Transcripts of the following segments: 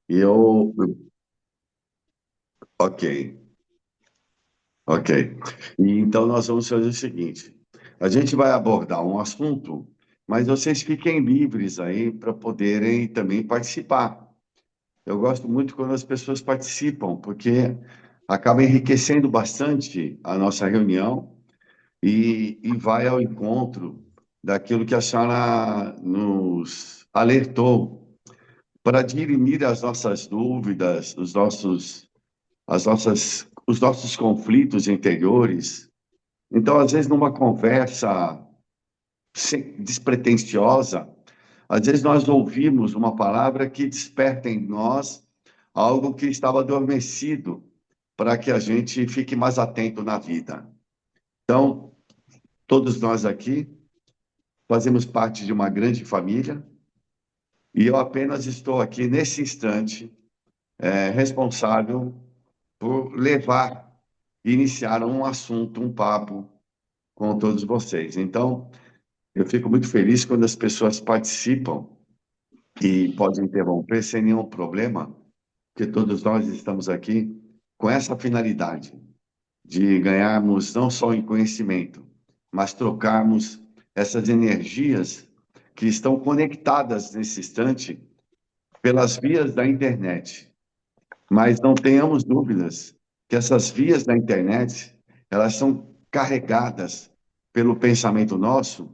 Eu, ok, ok. E então nós vamos fazer o seguinte: a gente vai abordar um assunto, mas vocês fiquem livres aí para poderem também participar. Eu gosto muito quando as pessoas participam, porque acaba enriquecendo bastante a nossa reunião e vai ao encontro daquilo que a senhora nos alertou para dirimir as nossas dúvidas, os nossos conflitos interiores. Então, às vezes, numa conversa despretensiosa, às vezes nós ouvimos uma palavra que desperta em nós algo que estava adormecido, para que a gente fique mais atento na vida. Então, todos nós aqui fazemos parte de uma grande família e eu apenas estou aqui nesse instante responsável por levar, iniciar um assunto, um papo com todos vocês. Então, eu fico muito feliz quando as pessoas participam e podem interromper sem nenhum problema, porque todos nós estamos aqui com essa finalidade de ganharmos não só em conhecimento, mas trocarmos essas energias que estão conectadas nesse instante pelas vias da internet. Mas não tenhamos dúvidas que essas vias da internet, elas são carregadas pelo pensamento nosso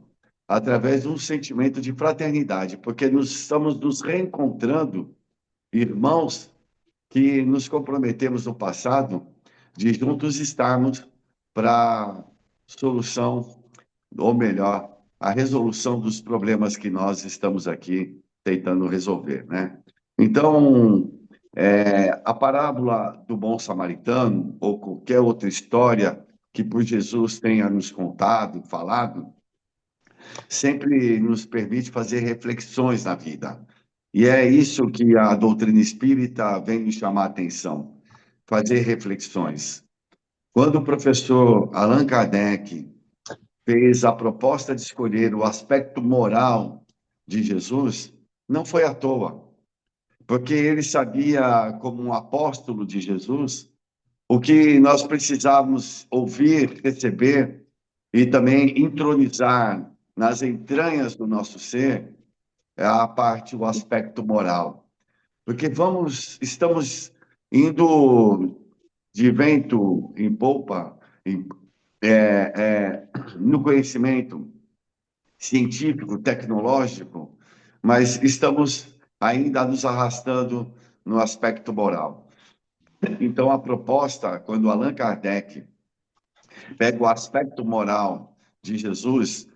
através de um sentimento de fraternidade, porque estamos nos reencontrando, irmãos que nos comprometemos no passado de juntos estarmos para a solução, ou melhor, a resolução dos problemas que nós estamos aqui tentando resolver, né? Então, a parábola do bom samaritano, ou qualquer outra história que por Jesus tenha nos contado, falado, sempre nos permite fazer reflexões na vida. E é isso que a doutrina espírita vem nos chamar a atenção, fazer reflexões. Quando o professor Allan Kardec fez a proposta de escolher o aspecto moral de Jesus, não foi à toa, porque ele sabia, como um apóstolo de Jesus, o que nós precisávamos ouvir, receber e também entronizar nas entranhas do nosso ser é a parte, o aspecto moral. Porque estamos indo de vento em polpa, em, no conhecimento científico, tecnológico, mas estamos ainda nos arrastando no aspecto moral. Então, a proposta, quando Allan Kardec pega o aspecto moral de Jesus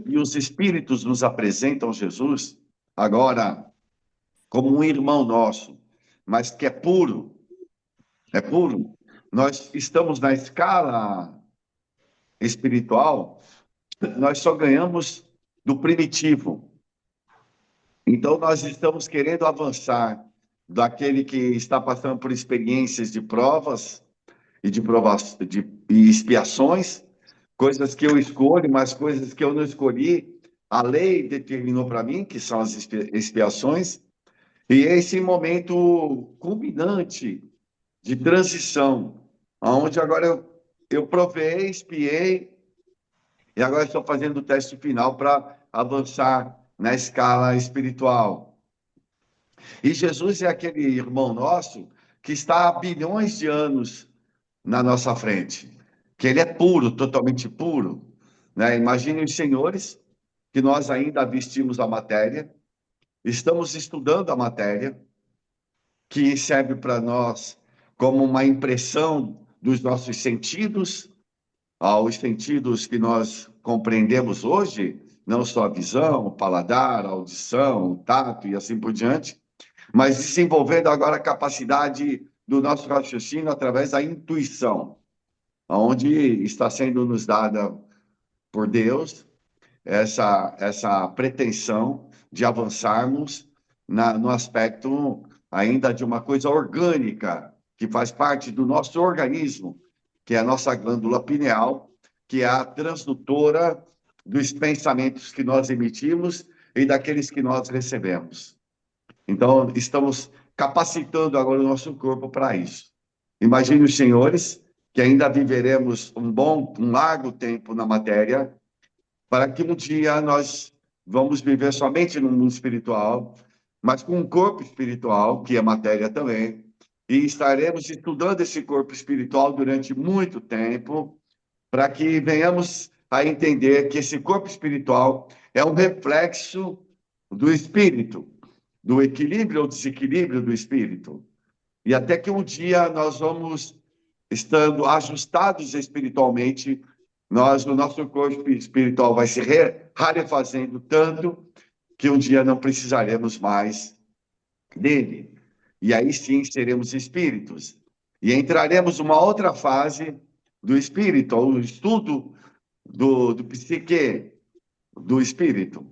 e os espíritos nos apresentam Jesus, agora, como um irmão nosso, mas que é puro, nós estamos na escala espiritual, nós só ganhamos do primitivo. Então, nós estamos querendo avançar daquele que está passando por experiências de provas e e expiações, coisas que eu escolho, mas coisas que eu não escolhi. A lei determinou para mim, que são as expiações, e esse momento culminante de transição, onde agora eu provei, expiei, e agora estou fazendo o teste final para avançar na escala espiritual. E Jesus é aquele irmão nosso que está há bilhões de anos na nossa frente, que ele é puro, totalmente puro, né? Imaginem os senhores que nós ainda vestimos a matéria, estamos estudando a matéria, que serve para nós como uma impressão dos nossos sentidos, aos sentidos que nós compreendemos hoje, não só a visão, o paladar, a audição, o tato e assim por diante, mas desenvolvendo agora a capacidade do nosso raciocínio através da intuição, onde está sendo nos dada por Deus essa pretensão de avançarmos no aspecto ainda de uma coisa orgânica, que faz parte do nosso organismo, que é a nossa glândula pineal, que é a transdutora dos pensamentos que nós emitimos e daqueles que nós recebemos. Então, estamos capacitando agora o nosso corpo para isso. Imagine os senhores que ainda viveremos um largo tempo na matéria, para que um dia nós vamos viver somente no mundo espiritual, mas com um corpo espiritual, que é matéria também, e estaremos estudando esse corpo espiritual durante muito tempo, para que venhamos a entender que esse corpo espiritual é um reflexo do espírito, do equilíbrio ou desequilíbrio do espírito. E até que um dia nós vamos, estando ajustados espiritualmente, o nosso corpo espiritual vai se rarefazendo tanto que um dia não precisaremos mais dele. E aí sim seremos espíritos. E entraremos numa outra fase do espírito, o estudo do psique, do espírito,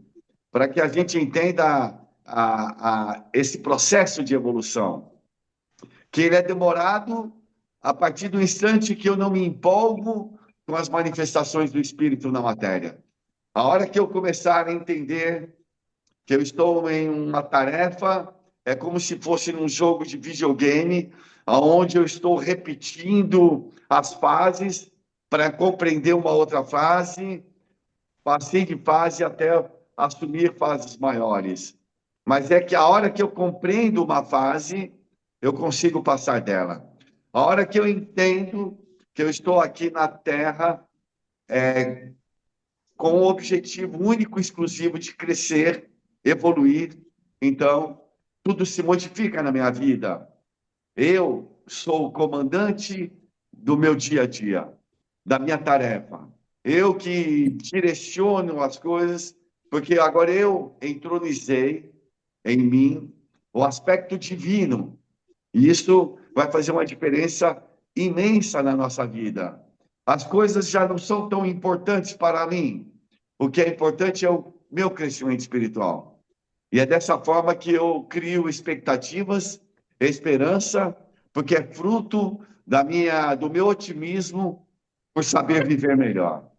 para que a gente entenda esse processo de evolução, que ele é demorado a partir do instante que eu não me empolgo com as manifestações do espírito na matéria. A hora que eu começar a entender que eu estou em uma tarefa, é como se fosse num jogo de videogame, onde eu estou repetindo as fases para compreender uma outra fase, passei de fase até assumir fases maiores. Mas é que a hora que eu compreendo uma fase, eu consigo passar dela. A hora que eu entendo que eu estou aqui na Terra com o objetivo único e exclusivo de crescer, evoluir, então tudo se modifica na minha vida. Eu sou o comandante do meu dia a dia, da minha tarefa. Eu que direciono as coisas, porque agora eu entronizei em mim o aspecto divino. E isso vai fazer uma diferença imensa na nossa vida. As coisas já não são tão importantes para mim. O que é importante é o meu crescimento espiritual. E é dessa forma que eu crio expectativas, esperança, porque é fruto do meu otimismo por saber viver melhor.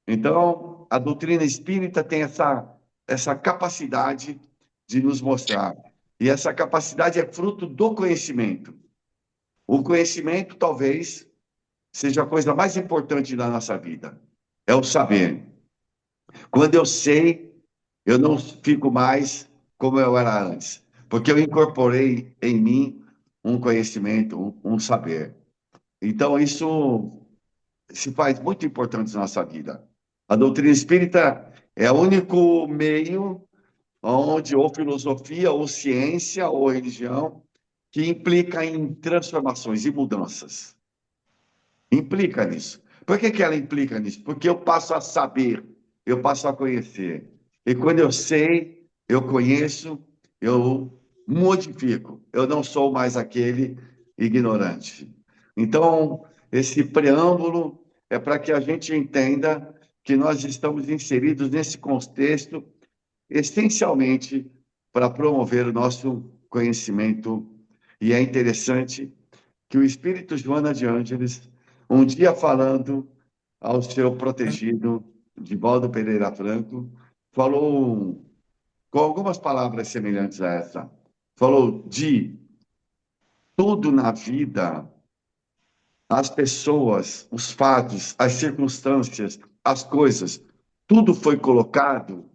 Então, a doutrina espírita tem essa capacidade de nos mostrar. E essa capacidade é fruto do conhecimento. O conhecimento, talvez, seja a coisa mais importante da nossa vida. É o saber. Quando eu sei, eu não fico mais como eu era antes, porque eu incorporei em mim um conhecimento, um saber. Então, isso se faz muito importante na nossa vida. A doutrina espírita é o único meio onde ou filosofia, ou ciência, ou religião, que implica em transformações e mudanças. Implica nisso. Por que ela implica nisso? Porque eu passo a saber, eu passo a conhecer. E quando eu sei, eu conheço, eu modifico. Eu não sou mais aquele ignorante. Então, esse preâmbulo é para que a gente entenda que nós estamos inseridos nesse contexto essencialmente para promover o nosso conhecimento. E é interessante que o espírito Joana de Ângeles, um dia falando ao seu protegido, Divaldo Pereira Franco, falou com algumas palavras semelhantes a essa. Falou de tudo na vida, as pessoas, os fatos, as circunstâncias, as coisas, tudo foi colocado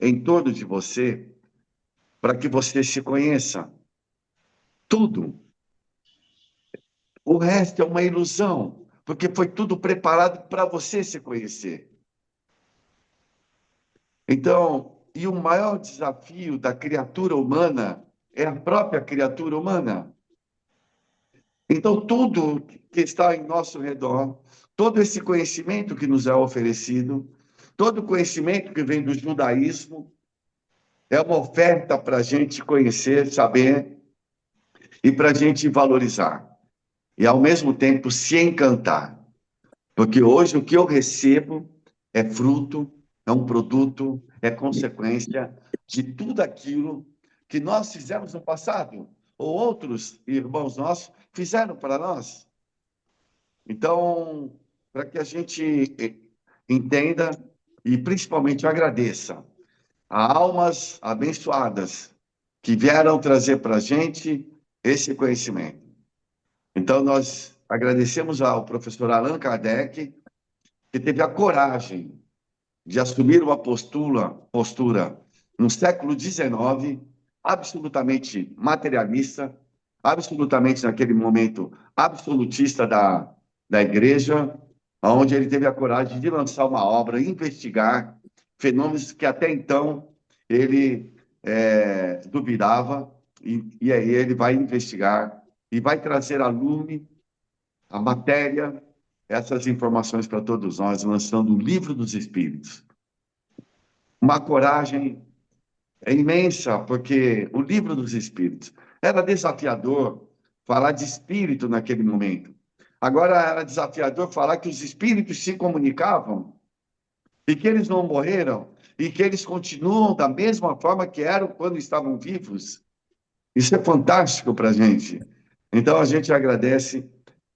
em torno de você para que você se conheça. Tudo. O resto é uma ilusão, porque foi tudo preparado para você se conhecer. Então, e o maior desafio da criatura humana é a própria criatura humana. Então, tudo que está em nosso redor, todo esse conhecimento que nos é oferecido, todo o conhecimento que vem do judaísmo, é uma oferta para a gente conhecer, saber e para a gente valorizar. E, ao mesmo tempo, se encantar. Porque hoje o que eu recebo é fruto, é um produto, é consequência de tudo aquilo que nós fizemos no passado, ou outros irmãos nossos fizeram para nós. Então, para que a gente entenda e principalmente agradeça a almas abençoadas que vieram trazer para a gente esse conhecimento. Então, nós agradecemos ao professor Allan Kardec, que teve a coragem de assumir uma postura no século XIX, absolutamente materialista, absolutamente naquele momento absolutista da igreja, onde ele teve a coragem de lançar uma obra, investigar fenômenos que até então ele duvidava, e aí ele vai investigar e vai trazer à lume a matéria, essas informações para todos nós, lançando o Livro dos Espíritos. Uma coragem imensa, porque o Livro dos Espíritos era desafiador falar de espírito naquele momento. Agora era desafiador falar que os espíritos se comunicavam e que eles não morreram e que eles continuam da mesma forma que eram quando estavam vivos. Isso é fantástico para a gente. Então, a gente agradece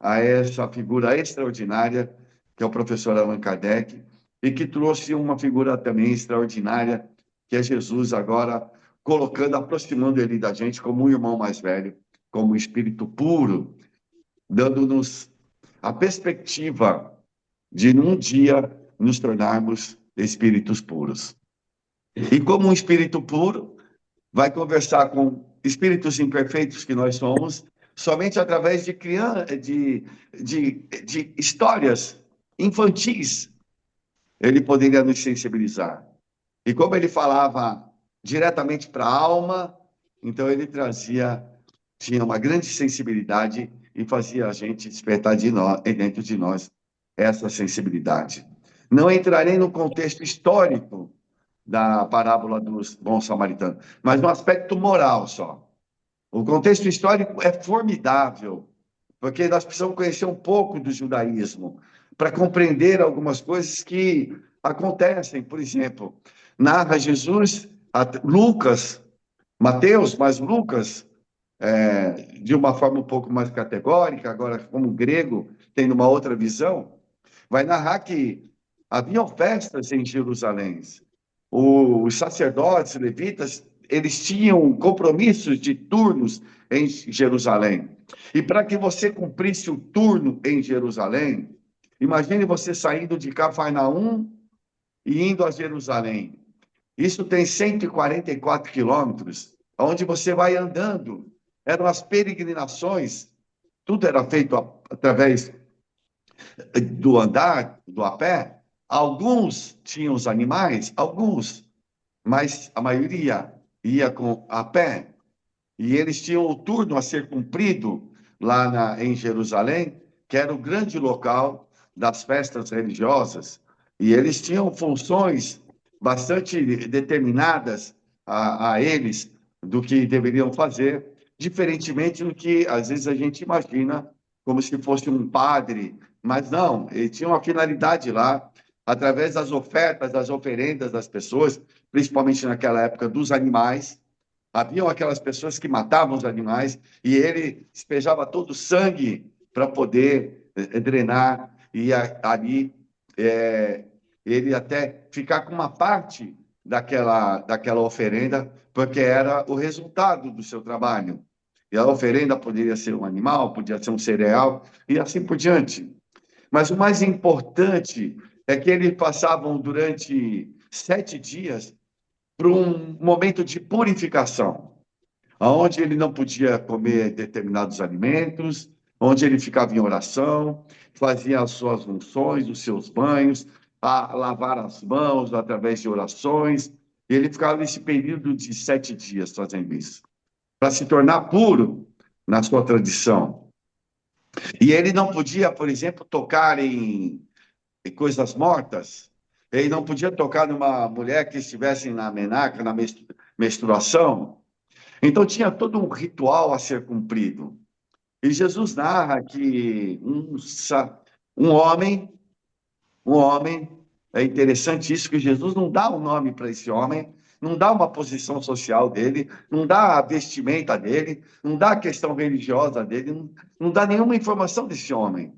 a essa figura extraordinária, que é o professor Allan Kardec, e que trouxe uma figura também extraordinária, que é Jesus, agora colocando, aproximando ele da gente como um irmão mais velho, como um espírito puro, dando-nos a perspectiva de, num dia, nos tornarmos espíritos puros. E como um espírito puro, vai conversar com espíritos imperfeitos que nós somos, somente através de histórias infantis, ele poderia nos sensibilizar. E como ele falava diretamente para a alma, então ele tinha uma grande sensibilidade e fazia a gente despertar dentro de nós essa sensibilidade. Não entrarei no contexto histórico da parábola dos bons samaritanos, mas no aspecto moral só. O contexto histórico é formidável, porque nós precisamos conhecer um pouco do judaísmo para compreender algumas coisas que acontecem. Por exemplo, narra Jesus, Lucas, Mateus, mas Lucas, de uma forma um pouco mais categórica, agora como grego tem uma outra visão, vai narrar que haviam festas em Jerusalém. Os sacerdotes, levitas, eles tinham compromissos de turnos em Jerusalém. E para que você cumprisse o turno em Jerusalém, imagine você saindo de Cafarnaum e indo a Jerusalém. Isso tem 144 quilômetros, onde você vai andando. Eram as peregrinações, tudo era feito através do andar, do a pé. Alguns tinham os animais, alguns, mas a maioria ia a pé. E eles tinham o turno a ser cumprido lá em Jerusalém, que era o grande local das festas religiosas. E eles tinham funções bastante determinadas a eles do que deveriam fazer, diferentemente do que às vezes a gente imagina como se fosse um padre, mas não, ele tinha uma finalidade lá, através das ofertas, das oferendas das pessoas, principalmente naquela época dos animais. Haviam aquelas pessoas que matavam os animais e ele despejava todo o sangue para poder drenar e ali ele até ficar com uma parte daquela oferenda, porque era o resultado do seu trabalho. E a oferenda poderia ser um animal, podia ser um cereal e assim por diante. Mas o mais importante é que eles passavam durante 7 dias para um momento de purificação, onde ele não podia comer determinados alimentos, onde ele ficava em oração, fazia as suas unções, os seus banhos, a lavar as mãos através de orações. E ele ficava nesse período de 7 dias fazendo isso, para se tornar puro na sua tradição. E ele não podia, por exemplo, tocar em coisas mortas. Ele não podia tocar numa mulher que estivesse na menarca, na menstruação. Então tinha todo um ritual a ser cumprido. E Jesus narra que um homem, um homem, é interessante isso, que Jesus não dá um nome para esse homem, não dá uma posição social dele, não dá a vestimenta dele, não dá a questão religiosa dele, não dá nenhuma informação desse homem.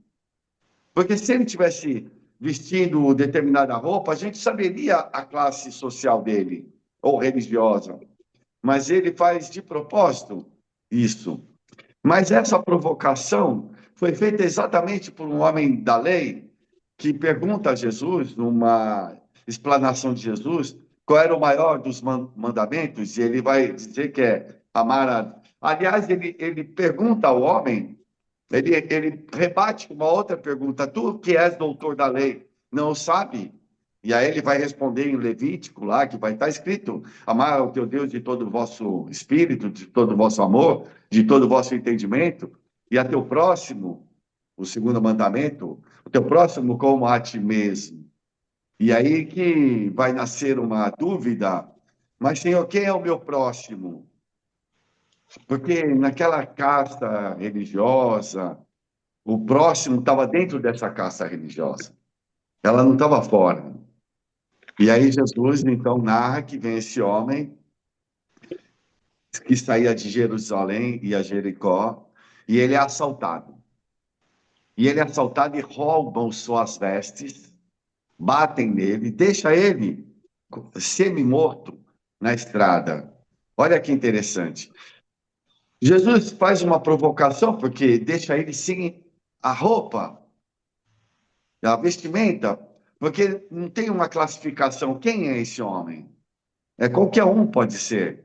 Porque se ele tivesse vestindo determinada roupa, a gente saberia a classe social dele, ou religiosa. mas ele faz de propósito isso. Mas essa provocação foi feita exatamente por um homem da lei que pergunta a Jesus, numa explanação de Jesus, qual era o maior dos mandamentos, e ele vai dizer que é amar a... Aliás, ele pergunta ao homem, ele rebate com uma outra pergunta, tu que és doutor da lei, não sabe? E aí ele vai responder em Levítico, lá, que vai estar escrito, amar o teu Deus de todo o vosso espírito, de todo o vosso amor, de todo o vosso entendimento, e a teu próximo, o segundo mandamento, o teu próximo como a ti mesmo. E aí que vai nascer uma dúvida, mas Senhor, quem é o meu próximo? Porque naquela casta religiosa, o próximo estava dentro dessa casta religiosa, ela não estava fora. E aí Jesus, então, narra que vem esse homem que saía de Jerusalém e a Jericó, e ele é assaltado. E ele é assaltado e roubam suas vestes, batem nele, deixa ele semi-morto na estrada. Olha que interessante. Jesus faz uma provocação, porque deixa ele sem a roupa, a vestimenta, porque não tem uma classificação. Quem é esse homem? É qualquer um pode ser.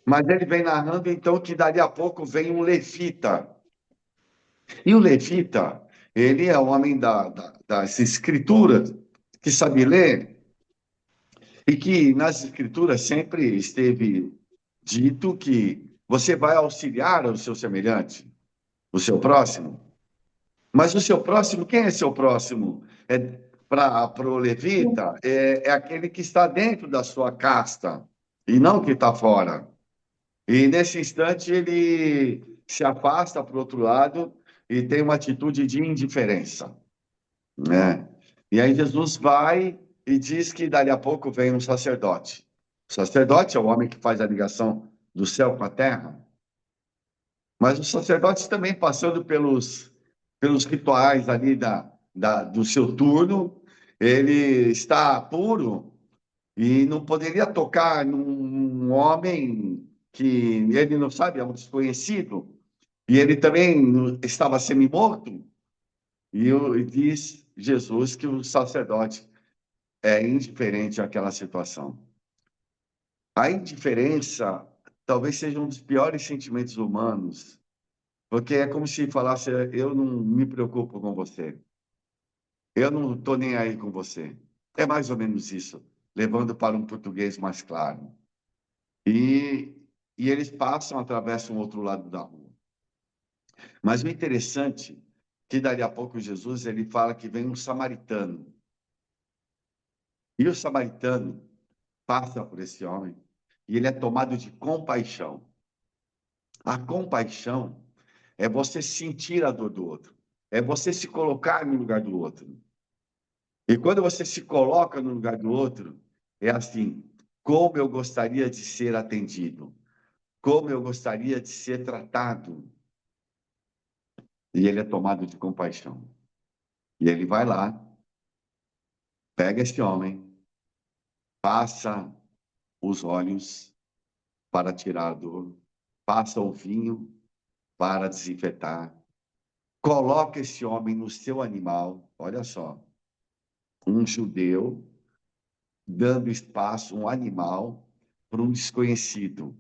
Mas ele vem narrando, então, que dali a pouco vem um levita. E o levita, ele é o homem das escrituras, que sabe ler, e que nas escrituras sempre esteve dito que você vai auxiliar o seu semelhante, o seu próximo. Mas o seu próximo, quem é seu próximo? Para o levita, é aquele que está dentro da sua casta, e não que está fora. E nesse instante ele se afasta para o outro lado e tem uma atitude de indiferença, né? E aí Jesus vai e diz que dali a pouco vem um sacerdote. O sacerdote é o homem que faz a ligação do céu com a terra, mas os sacerdotes também passando pelos rituais ali do seu turno, ele está puro e não poderia tocar num homem que ele não sabe, é um desconhecido, e ele também estava semi-morto, e diz Jesus que o sacerdote é indiferente àquela situação. A indiferença talvez seja um dos piores sentimentos humanos, porque é como se falasse, eu não me preocupo com você, eu não estou nem aí com você. É mais ou menos isso, levando para um português mais claro. E, e eles passam, atravessam o outro lado da rua. Mas o interessante é que dali a pouco Jesus ele fala que vem um samaritano. E o samaritano passa por esse homem e ele é tomado de compaixão. A compaixão é você sentir a dor do outro, é você se colocar no lugar do outro. E quando você se coloca no lugar do outro, é assim: como eu gostaria de ser atendido, como eu gostaria de ser tratado. E ele é tomado de compaixão. E ele vai lá, pega esse homem, passa os olhos para tirar a dor, passa o vinho para desinfetar, coloca esse homem no seu animal, olha só, um judeu dando espaço, um animal, para um desconhecido.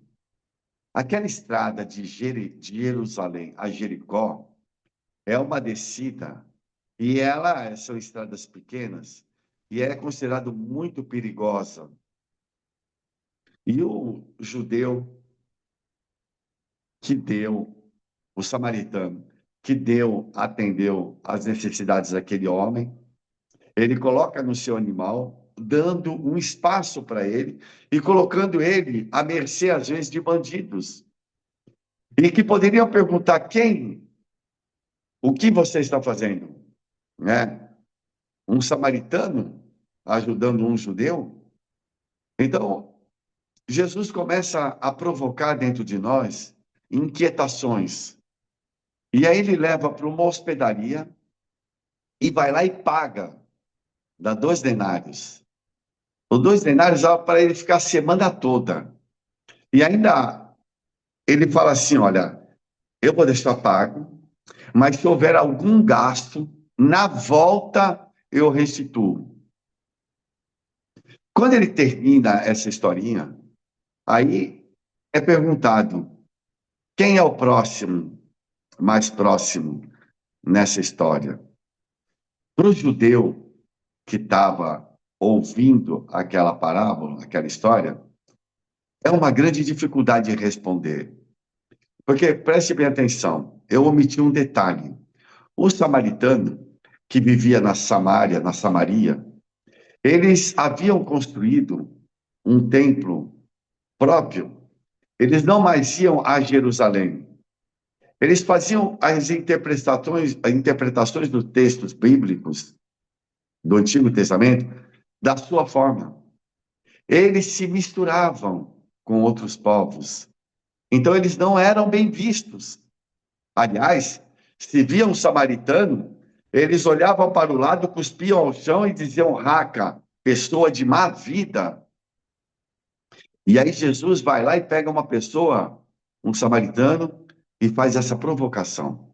Aquela estrada de Jerusalém a Jericó é uma descida, e são estradas pequenas, e é considerado muito perigosa. E o judeu que deu, o samaritano, que deu, atendeu às necessidades daquele homem, ele coloca no seu animal, dando um espaço para ele e colocando ele à mercê, às vezes, de bandidos. E que poderiam perguntar: quem? O que você está fazendo? Né? Um samaritano ajudando um judeu? Então, Jesus começa a provocar dentro de nós inquietações. E aí ele leva para uma hospedaria e vai lá e paga, dá 2 denários. Os 2 denários dava para ele ficar a semana toda. E ainda ele fala assim: olha, eu vou deixar pago, mas se houver algum gasto, na volta eu restituo. Quando ele termina essa historinha, aí é perguntado: quem é o próximo, mais próximo nessa história? Para o judeu que estava ouvindo aquela parábola, aquela história, é uma grande dificuldade de responder. Porque, preste bem atenção, eu omiti um detalhe. O samaritano, que vivia na Samária, na Samaria, eles haviam construído um templo próprio. Eles não mais iam a Jerusalém. Eles faziam as interpretações dos textos bíblicos do Antigo Testamento da sua forma. Eles se misturavam com outros povos. Então, eles não eram bem vistos. Aliás, se via um samaritano, eles olhavam para o lado, cuspiam ao chão e diziam: raca, pessoa de má vida. E aí Jesus vai lá e pega uma pessoa, um samaritano, e faz essa provocação.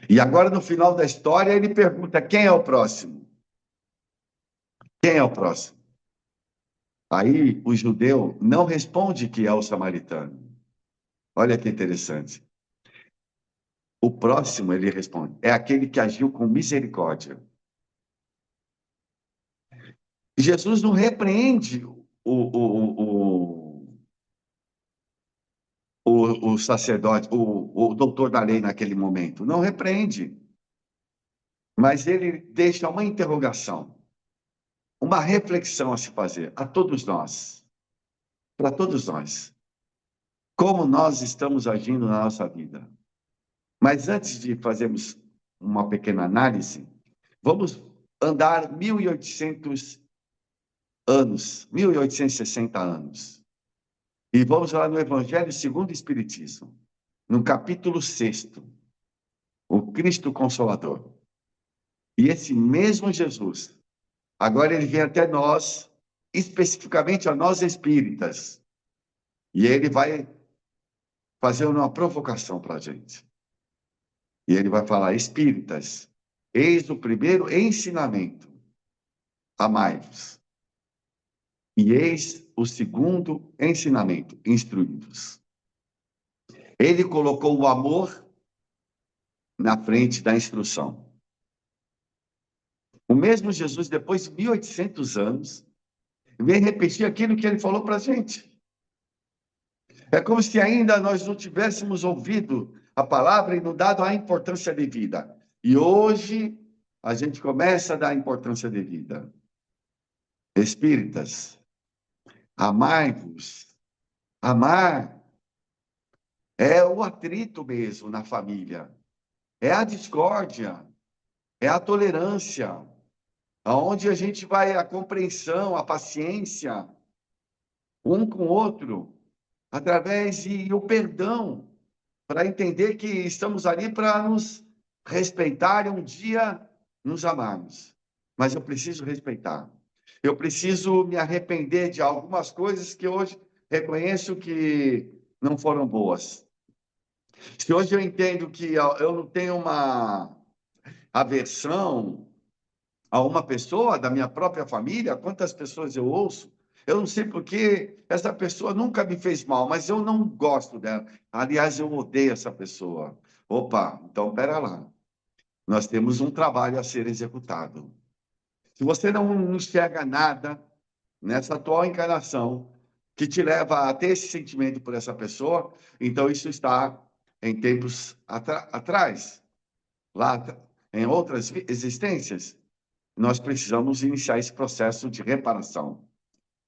E agora, no final da história, ele pergunta: quem é o próximo? Quem é o próximo? Aí o judeu não responde que é o samaritano. Olha que interessante. O próximo, ele responde, é aquele que agiu com misericórdia. Jesus não repreende o sacerdote, o doutor da lei naquele momento. Não repreende. Mas ele deixa uma interrogação, uma reflexão a se fazer a todos nós, para todos nós. Como nós estamos agindo na nossa vida. Mas antes de fazermos uma pequena análise, vamos andar 1800 anos, 1860 anos. E vamos lá no Evangelho segundo o Espiritismo, no capítulo 6º, o Cristo Consolador. E esse mesmo Jesus, agora ele vem até nós, especificamente a nós espíritas, e ele vai fazer uma provocação para a gente. E ele vai falar: espíritas, eis o primeiro ensinamento, amai-vos. E eis o segundo ensinamento, instruí-vos. Ele colocou o amor na frente da instrução. O mesmo Jesus, depois de 1800 anos, vem repetir aquilo que ele falou para a gente. É como se ainda nós não tivéssemos ouvido a palavra e não dado a importância devida. E hoje a gente começa a dar a importância devida. Espíritas, amai-vos. Amar é o atrito mesmo na família, é a discórdia, é a tolerância, aonde a gente vai a compreensão, a paciência, um com o outro, através e o perdão, para entender que estamos ali para nos respeitar e um dia nos amarmos. Mas eu preciso respeitar. Eu preciso me arrepender de algumas coisas que hoje reconheço que não foram boas. Se hoje eu entendo que eu não tenho uma aversão a uma pessoa da minha própria família, quantas pessoas eu ouço, eu não sei porque essa pessoa nunca me fez mal, mas eu não gosto dela. Aliás, eu odeio essa pessoa. Opa, então pera lá. Nós temos um trabalho a ser executado. Se você não enxerga nada nessa atual encarnação que te leva a ter esse sentimento por essa pessoa, então isso está em tempos atrás, lá em outras existências. Nós precisamos iniciar esse processo de reparação.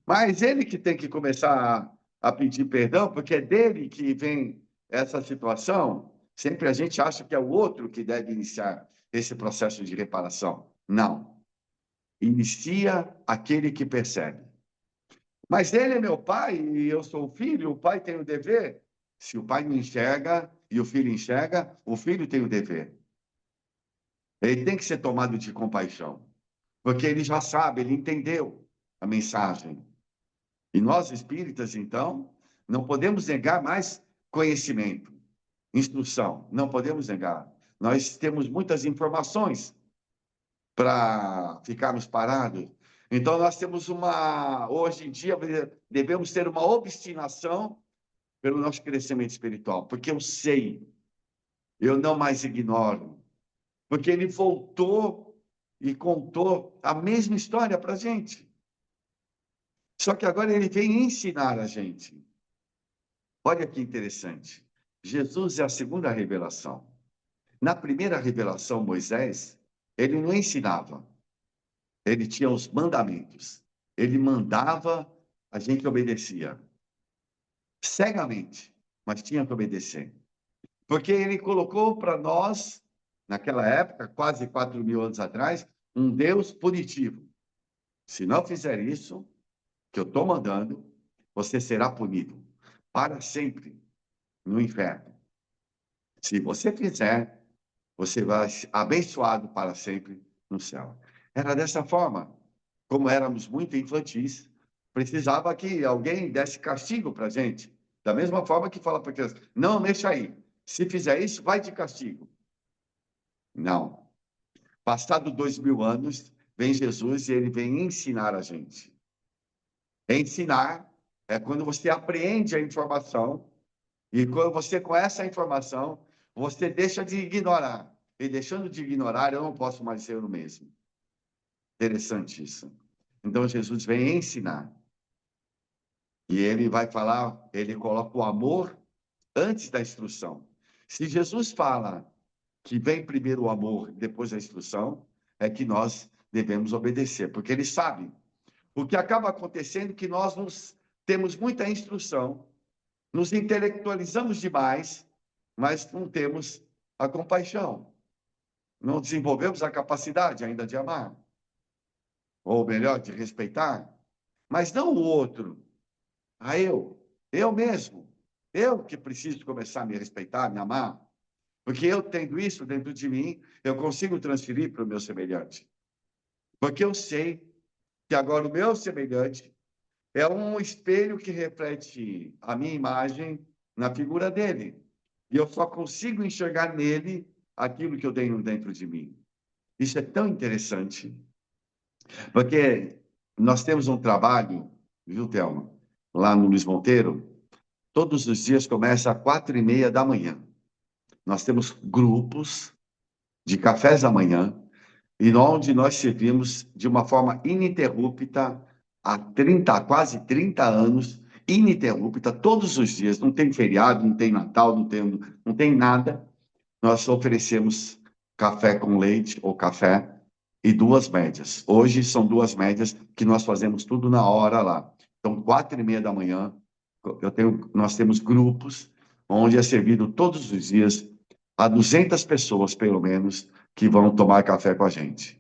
Mas ele que tem que começar a pedir perdão, porque é dele que vem essa situação. Sempre a gente acha que é o outro que deve iniciar esse processo de reparação. Não. Inicia aquele que percebe. Mas ele é meu pai e eu sou o filho, o pai tem o dever. Se o pai não enxerga e o filho enxerga, o filho tem o dever. Ele tem que ser tomado de compaixão, porque ele já sabe, ele entendeu a mensagem. E nós espíritas, então, Não podemos negar mais conhecimento, instrução. Não podemos negar. Nós temos muitas informações para ficarmos parados. Então, nós temos hoje em dia, devemos ter uma obstinação pelo nosso crescimento espiritual, porque eu sei, eu não mais ignoro, porque ele voltou e contou a mesma história para a gente. Só que agora ele vem ensinar a gente. Olha que interessante. Jesus é a segunda revelação. Na primeira revelação, Moisés, ele não ensinava, ele tinha os mandamentos. Ele mandava, a gente obedecia. Cegamente, mas tinha que obedecer. Porque ele colocou para nós, naquela época, quase 4.000 anos atrás, um Deus punitivo. Se não fizer isso, que eu estou mandando, você será punido para sempre no inferno. Se você fizer, você vai ser abençoado para sempre no céu. Era dessa forma. Como éramos muito infantis, precisava que alguém desse castigo para a gente. Da mesma forma que fala para a criança, não mexa aí. Se fizer isso, vai de castigo. Não. Passado 2.000 anos, vem Jesus e ele vem ensinar a gente. Ensinar é quando você apreende a informação e quando você, com essa informação, você deixa de ignorar. E deixando de ignorar, eu não posso mais ser o mesmo. Interessante isso. Então, Jesus vem ensinar. E ele vai falar, ele coloca o amor antes da instrução. Se Jesus fala que vem primeiro o amor, depois a instrução, é que nós devemos obedecer, porque ele sabe. O que acaba acontecendo é que nós temos muita instrução, nos intelectualizamos demais, mas não temos a compaixão. Não desenvolvemos a capacidade ainda de amar, ou melhor, de respeitar, mas não o outro, eu mesmo, eu que preciso começar a me respeitar, me amar, porque eu tendo isso dentro de mim, eu consigo transferir para o meu semelhante. Porque eu sei que agora o meu semelhante é um espelho que reflete a minha imagem na figura dele. E eu só consigo enxergar nele aquilo que eu tenho dentro de mim. Isso é tão interessante, porque nós temos um trabalho, viu, Thelma, lá no Luiz Monteiro, todos os dias começa às 4:30 da manhã. Nós temos grupos de cafés da manhã, e onde nós servimos de uma forma ininterrupta há quase 30 anos, ininterrupta, todos os dias, não tem feriado, não tem Natal, não tem nada. Nós oferecemos café com leite ou café e 2 médias. Hoje são 2 médias que nós fazemos tudo na hora lá. Então, 4:30 da manhã, nós temos grupos onde é servido todos os dias a 200 pessoas, pelo menos, que vão tomar café com a gente.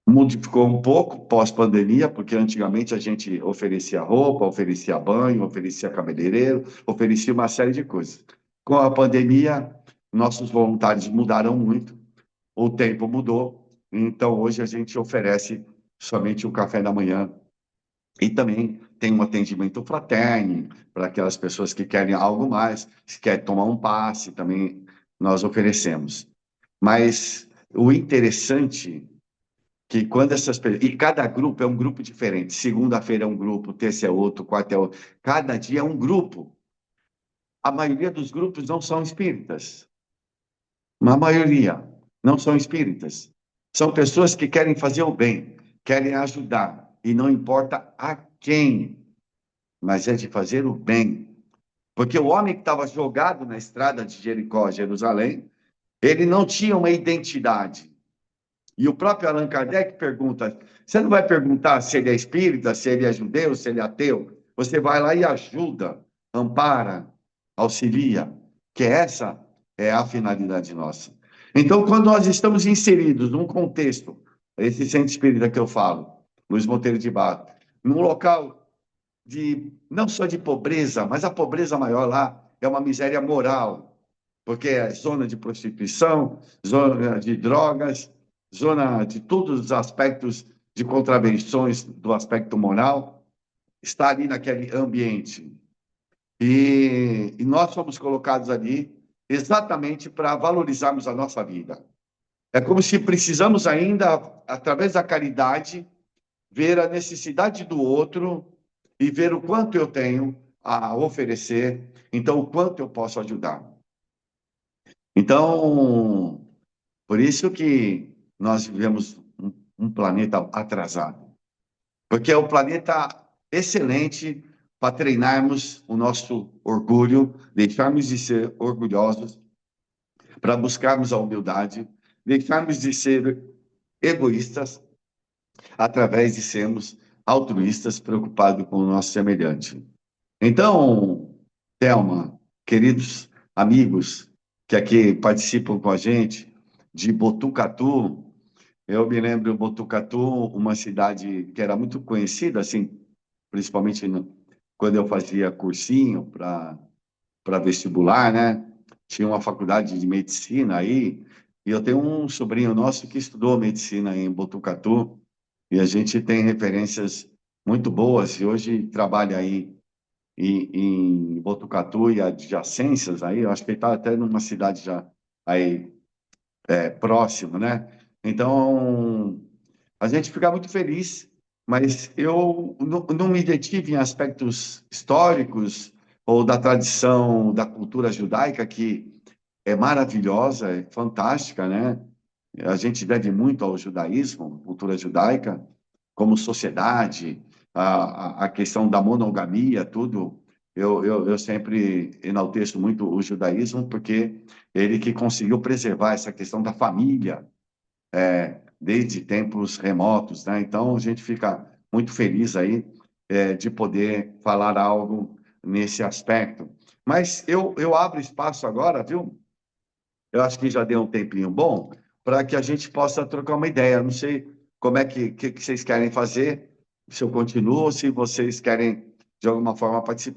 Modificou um pouco pós-pandemia, porque antigamente a gente oferecia roupa, oferecia banho, oferecia cabeleireiro, oferecia uma série de coisas. Com a pandemia, nossos voluntários mudaram muito, o tempo mudou, então hoje a gente oferece somente o café da manhã e também tem um atendimento fraterno para aquelas pessoas que querem algo mais, se quer tomar um passe, também nós oferecemos. Mas o interessante que quando essas pessoas... E cada grupo é um grupo diferente. Segunda-feira é um grupo, terça é outro, quarta é outro. Cada dia é um grupo. A maioria dos grupos não são espíritas. A maioria não são espíritas. São pessoas que querem fazer o bem, querem ajudar. E não importa a quem, mas é de fazer o bem. Porque o homem que estava jogado na estrada de Jericó, Jerusalém, ele não tinha uma identidade. E o próprio Allan Kardec pergunta, você não vai perguntar se ele é espírita, se ele é judeu, se ele é ateu. Você vai lá e ajuda, ampara, auxilia, que essa é a finalidade nossa. Então, quando nós estamos inseridos num contexto, esse centro espírita que eu falo, Luiz Monteiro de Barros, num local não só de pobreza, mas a pobreza maior lá é uma miséria moral, porque é zona de prostituição, zona de drogas, zona de todos os aspectos de contravenções do aspecto moral, está ali naquele ambiente. E nós fomos colocados ali exatamente para valorizarmos a nossa vida. É como se precisamos ainda, através da caridade, ver a necessidade do outro e ver o quanto eu tenho a oferecer, então o quanto eu posso ajudar. Então, por isso que nós vivemos um planeta atrasado, porque é um planeta excelente para treinarmos o nosso orgulho, deixarmos de ser orgulhosos, para buscarmos a humildade, deixarmos de ser egoístas, através de sermos altruístas, preocupados com o nosso semelhante. Então, Thelma, queridos amigos que aqui participam com a gente, de Botucatu, eu me lembro de Botucatu, uma cidade que era muito conhecida, assim, principalmente quando eu fazia cursinho para vestibular, né? Tinha uma faculdade de medicina aí, e eu tenho um sobrinho nosso que estudou medicina em Botucatu, e a gente tem referências muito boas, e hoje trabalha aí em Botucatu e adjacências aí, eu acho que ele está até numa cidade já aí próximo, né? Então, a gente fica muito feliz, mas eu não me detive em aspectos históricos ou da tradição da cultura judaica, que é maravilhosa, é fantástica, né? A gente deve muito ao judaísmo, cultura judaica, como sociedade, a questão da monogamia, tudo. Eu sempre enalteço muito o judaísmo, porque ele que conseguiu preservar essa questão da família, desde tempos remotos, né? Então, a gente fica muito feliz aí de poder falar algo nesse aspecto. Mas eu abro espaço agora, viu? Eu acho que já deu um tempinho bom para que a gente possa trocar uma ideia. Não sei como é que vocês querem fazer, se eu continuo, se vocês querem, de alguma forma, participar.